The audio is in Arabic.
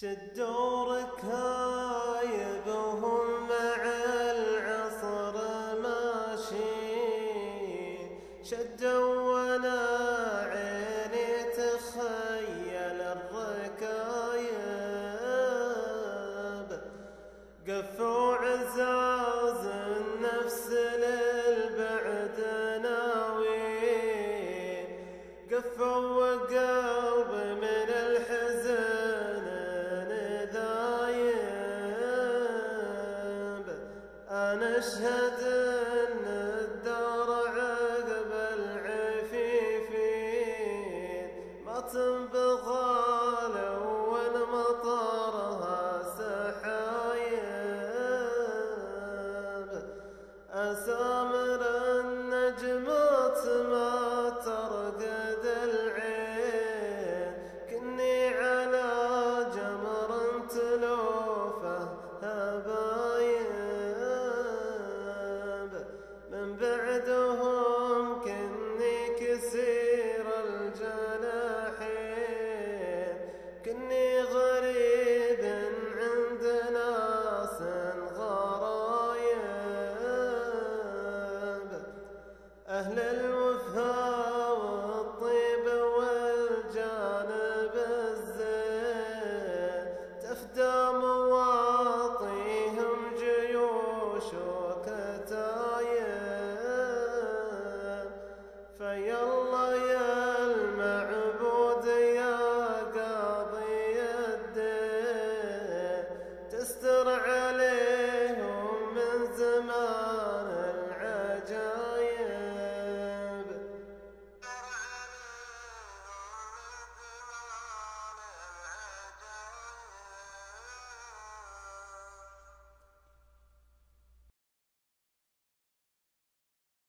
شدوا ركايب وهم مع العصر ماشيين، شدوا وانا عيني تخيل الركايب، قفوا عزاز النفس للبعد ناويين، قفوا وقلب من الحزن ذايب. أنا أشهد